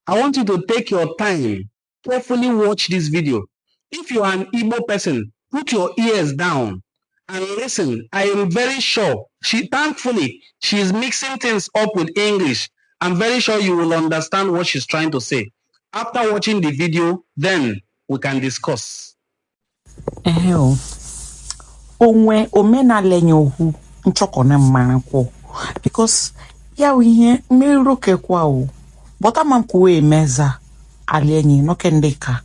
I want you to take your time, carefully watch this video. If you are an Igbo person, put your ears down and listen. I am very sure, thankfully, she is mixing things up with English. I'm very sure you will understand what she's trying to say. After watching the video, then we can discuss. Onwe omenala nyohu nchokone mmanakwo because ya wihe meruke kwa o but amam kuwe meza alienyi no kendeka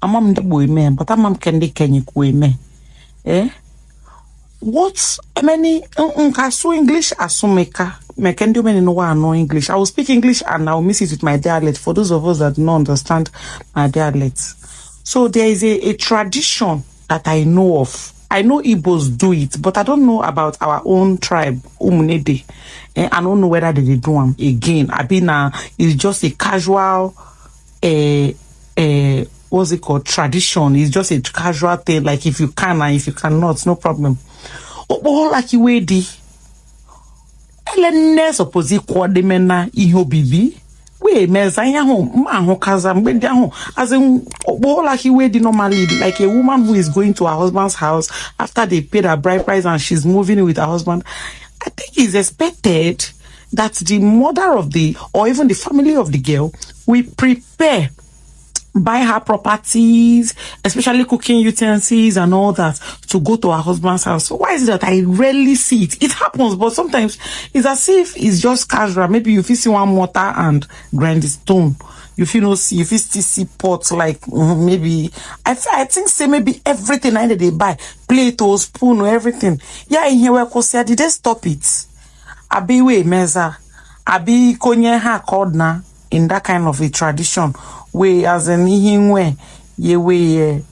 amam ndebo ime but amam kendeka nyi kuwe me what many nkasu English asumeka mekendi many no wa no English. I will speak English and I will mix it with my dialect for those of us that do not understand my dialect. So there is a tradition that I know of. I know Igbos do it, but I don't know about our own tribe, Umunede. I don't know whether they do them again. I mean, it's just a casual, what's it called? Tradition. It's just a casual thing. Like if you can and if you cannot, no problem. But like you wedi, Elene suppose equal the mena iho bibi. We mezanya home maho kaza mbedi home as in like he way normally like a woman who is going to her husband's house after they paid her bride price and she's moving with her husband. I think it's expected that the mother of the or even the family of the girl will prepare, buy her properties, especially cooking utensils and all that to go to her husband's house. So why is it that I rarely see it? It happens, but sometimes it's as if it's just casual. Maybe you feel see one mortar and grind the stone. You feel no see, you feel still see pots like maybe I think say maybe everything either they buy plate or spoon or everything. Yeah, in here where Kosia did they stop it? Abi we meza, abi konye ha called na in that kind of a tradition. Way as an way ye way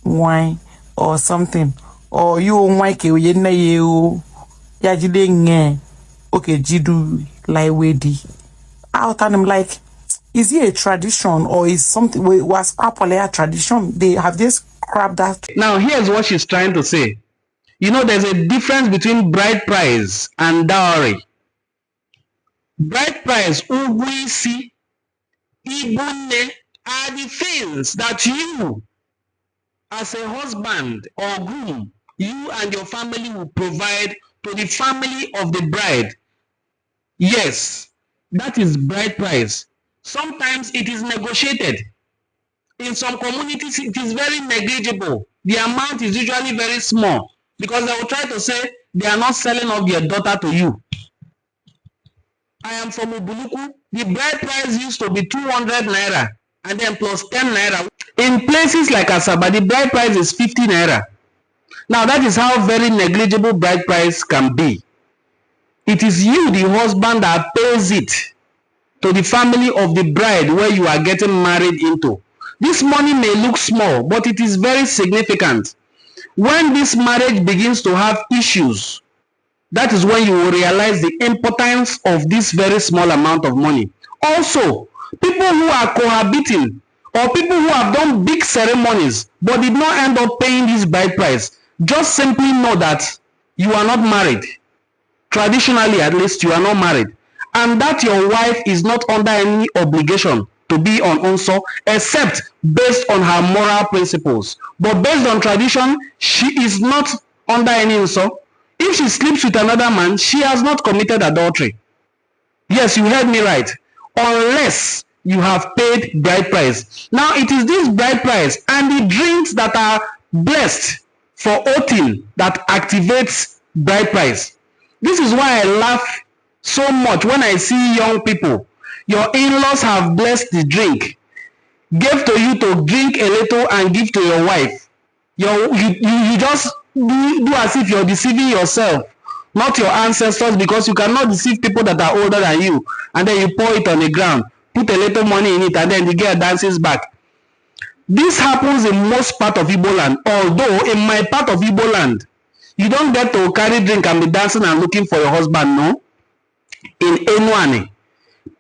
wine or something or you wake ye na you ya jide okay jidu like wedi. I'll tell them like, is it a tradition or is something was a tradition? They have just grabbed that. Now here's what she's trying to say. You know, there's a difference between bride price and dowry. Bride price, ugwisi, ibune, are the things that you, as a husband or groom, you and your family will provide to the family of the bride. Yes, that is bride price. Sometimes it is negotiated. In some communities, it is very negligible. The amount is usually very small because they will try to say they are not selling off their daughter to you. I am from Ubuluku. The bride price used to be 200 naira and then plus 10 naira. In places like Asaba, the bride price is 50 naira. Now that is how very negligible bride price can be. It is you, the husband, that pays it to the family of the bride where you are getting married into. This money may look small, but it is very significant. When this marriage begins to have issues, that is when you will realize the importance of this very small amount of money. Also, people who are cohabiting or people who have done big ceremonies but did not end up paying this bride price, just simply know that you are not married. Traditionally, at least, you are not married. And that your wife is not under any obligation to be on unso except based on her moral principles. But based on tradition, she is not under any unso. If she sleeps with another man, she has not committed adultery. Yes, you heard me right. Unless you have paid bride price. Now, it is this bride price and the drinks that are blessed for oathing that activates bride price. This is why I laugh so much when I see young people. Your in-laws have blessed the drink, gave to you to drink a little and give to your wife. You just do as if you're deceiving yourself, not your ancestors, because you cannot deceive people that are older than you and then you pour it on the ground, put a little money in it and then the girl dances back. This happens in most part of Igbo land, although in my part of Igbo land, you don't get to carry drink and be dancing and looking for your husband, no. In Enuane,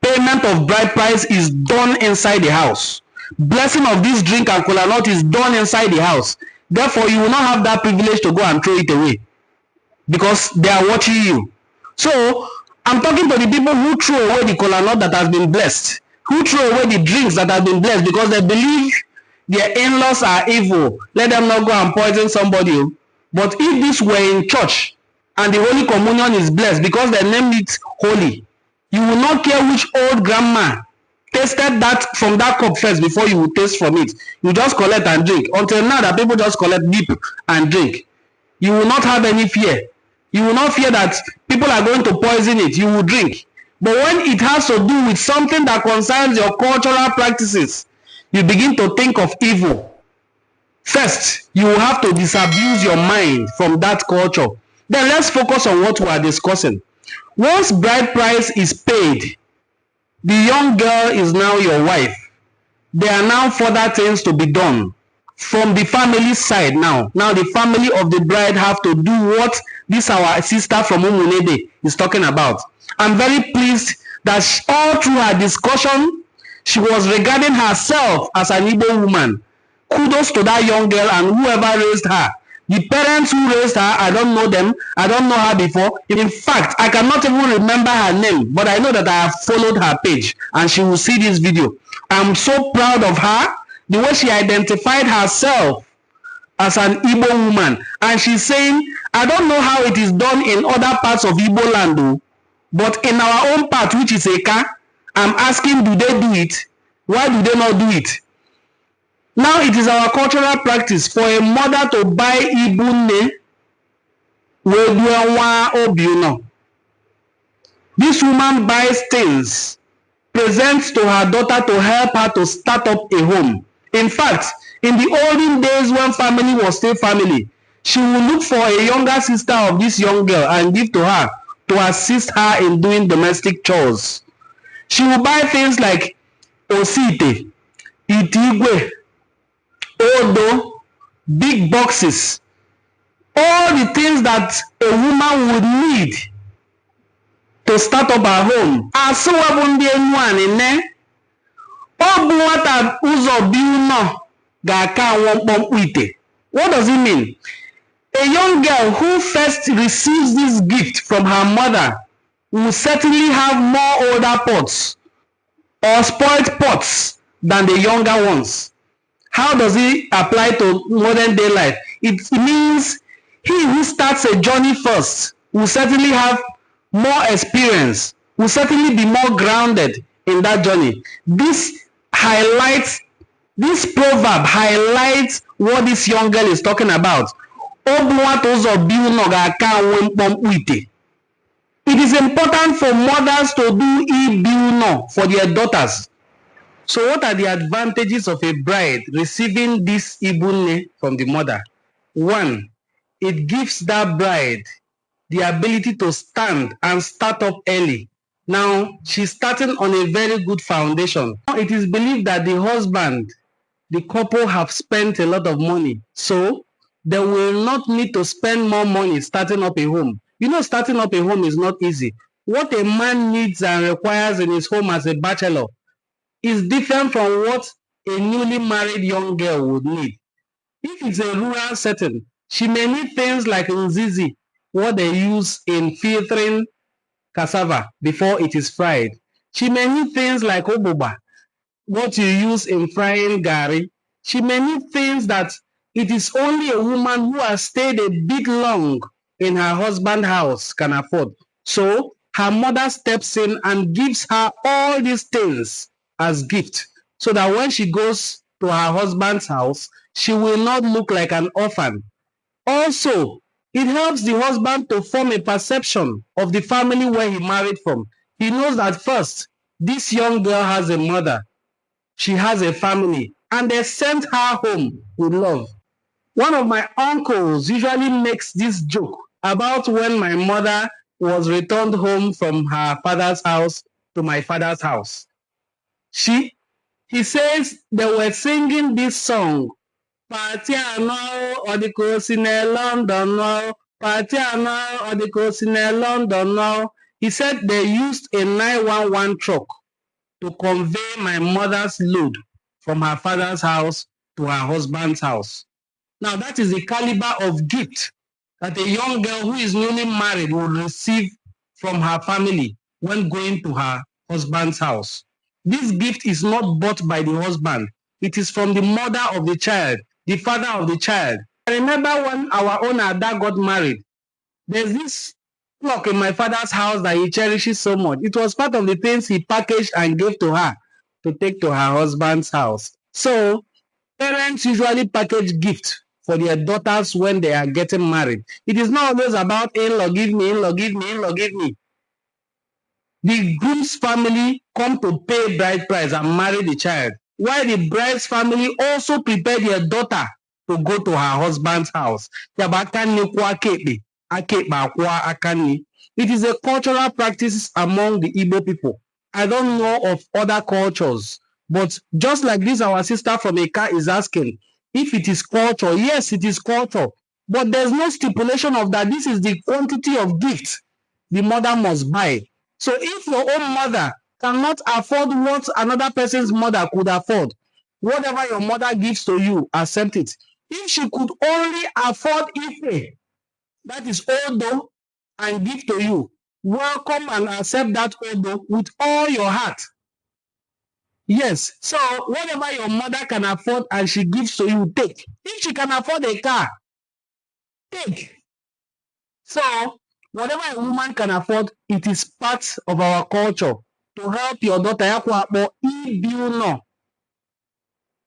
payment of bride price is done inside the house. Blessing of this drink and kola nut is done inside the house. Therefore, you will not have that privilege to go and throw it away because they are watching you. So, I'm talking to the people who threw away the kola nut that has been blessed. who throw away the drinks that have been blessed because they believe their in-laws are evil. Let them not go and poison somebody. But if this were in church and the Holy Communion is blessed because they named it holy, you will not care which old grandma tasted that from that cup first before you will taste from it. You just collect and drink. Until now that people just collect, dip and drink. You will not have any fear. You will not fear that people are going to poison it. You will drink. But when it has to do with something that concerns your cultural practices, you begin to think of evil. First, you will have to disabuse your mind from that culture. Then let's focus on what we are discussing. Once bride price is paid, the young girl is now your wife. There are now further things to be done from the family side now. Now the family of the bride have to do what this our sister from Umunede is talking about. I'm very pleased that all through her discussion, she was regarding herself as an Igbo woman. Kudos to that young girl and whoever raised her. The parents who raised her, I don't know them. I don't know her before. In fact, I cannot even remember her name, but I know that I have followed her page and she will see this video. I'm so proud of her, the way she identified herself as an Igbo woman. And she's saying, I don't know how it is done in other parts of Igbo land, but in our own part, which is Eka, I'm asking, do they do it? Why do they not do it? Now it is our cultural practice for a mother to buy Ibune Idu Obi Ụnọ. This woman buys things, presents to her daughter to help her to start up a home. In fact, in the olden days when family was still family, she will look for a younger sister of this young girl and give to her to assist her in doing domestic chores. She will buy things like Osite, Itigwe, Odo, big boxes, all the things that a woman would need to start up her home. What does it mean? A young girl who first receives this gift from her mother will certainly have more older pots or spoiled pots than the younger ones. How does it apply to modern day life? It means he who starts a journey first will certainly have more experience, will certainly be more grounded in that journey. This proverb highlights what this young girl is talking about. It is important for mothers to do Idu Obi Ụnọ for their daughters. So what are the advantages of a bride receiving this Ibune from the mother? One, it gives that bride the ability to stand and start up early. Now, she's starting on a very good foundation. Now, it is believed that the husband, the couple have spent a lot of money. So they will not need to spend more money starting up a home. You know, starting up a home is not easy. What a man needs and requires in his home as a bachelor is different from what a newly married young girl would need. If it's a rural setting, she may need things like nzizi, what they use in filtering cassava before it is fried. She may need things like oboba, what you use in frying gari. She may need things that it is only a woman who has stayed a bit long in her husband's house can afford. So her mother steps in and gives her all these things as gift, so that when she goes to her husband's house, she will not look like an orphan. Also, it helps the husband to form a perception of the family where he married from. He knows that first, this young girl has a mother, she has a family, and they sent her home with love. One of my uncles usually makes this joke about when my mother was returned home from her father's house to my father's house. He says they were singing this song, Party ano odikosine London no, Party ano odikosine London no. He said they used a 911 truck to convey my mother's load from her father's house to her husband's house. Now that is the caliber of gift that a young girl who is newly married will receive from her family when going to her husband's house. This gift is not bought by the husband. It is from the mother of the child, the father of the child. I remember when our own Ada got married, there's this clock in my father's house that he cherishes so much. It was part of the things he packaged and gave to her to take to her husband's house. So parents usually package gifts for their daughters when they are getting married. It is not always about in-law, give me, in-law, give me, in-law, give me. The groom's family come to pay bride price and marry the child, while the bride's family also prepare their daughter to go to her husband's house. It is a cultural practice among the Igbo people. I don't know of other cultures, but just like this, our sister from Eka is asking if it is culture. Yes, it is culture, but there's no stipulation of that. This is the quantity of gifts the mother must buy. So if your own mother cannot afford what another person's mother could afford, whatever your mother gives to you, accept it. If she could only afford Ife, that is Odo, and give to you, welcome and accept that Odo with all your heart. Yes, so whatever your mother can afford and she gives to you, take. If she can afford a car, take. So whatever a woman can afford, it is part of our culture to help your daughter. Idu Ụnọ.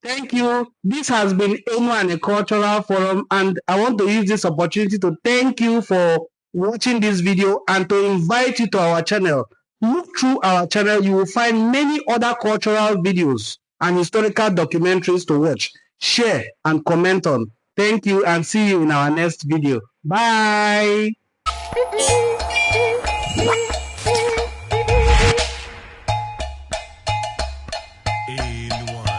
Thank you. This has been Enu a Cultural Forum, and I want to use this opportunity to thank you for watching this video and to invite you to our channel. Look through our channel, you will find many other cultural videos and historical documentaries to watch, share, and comment on. Thank you, and see you in our next video. Bye. Anyone.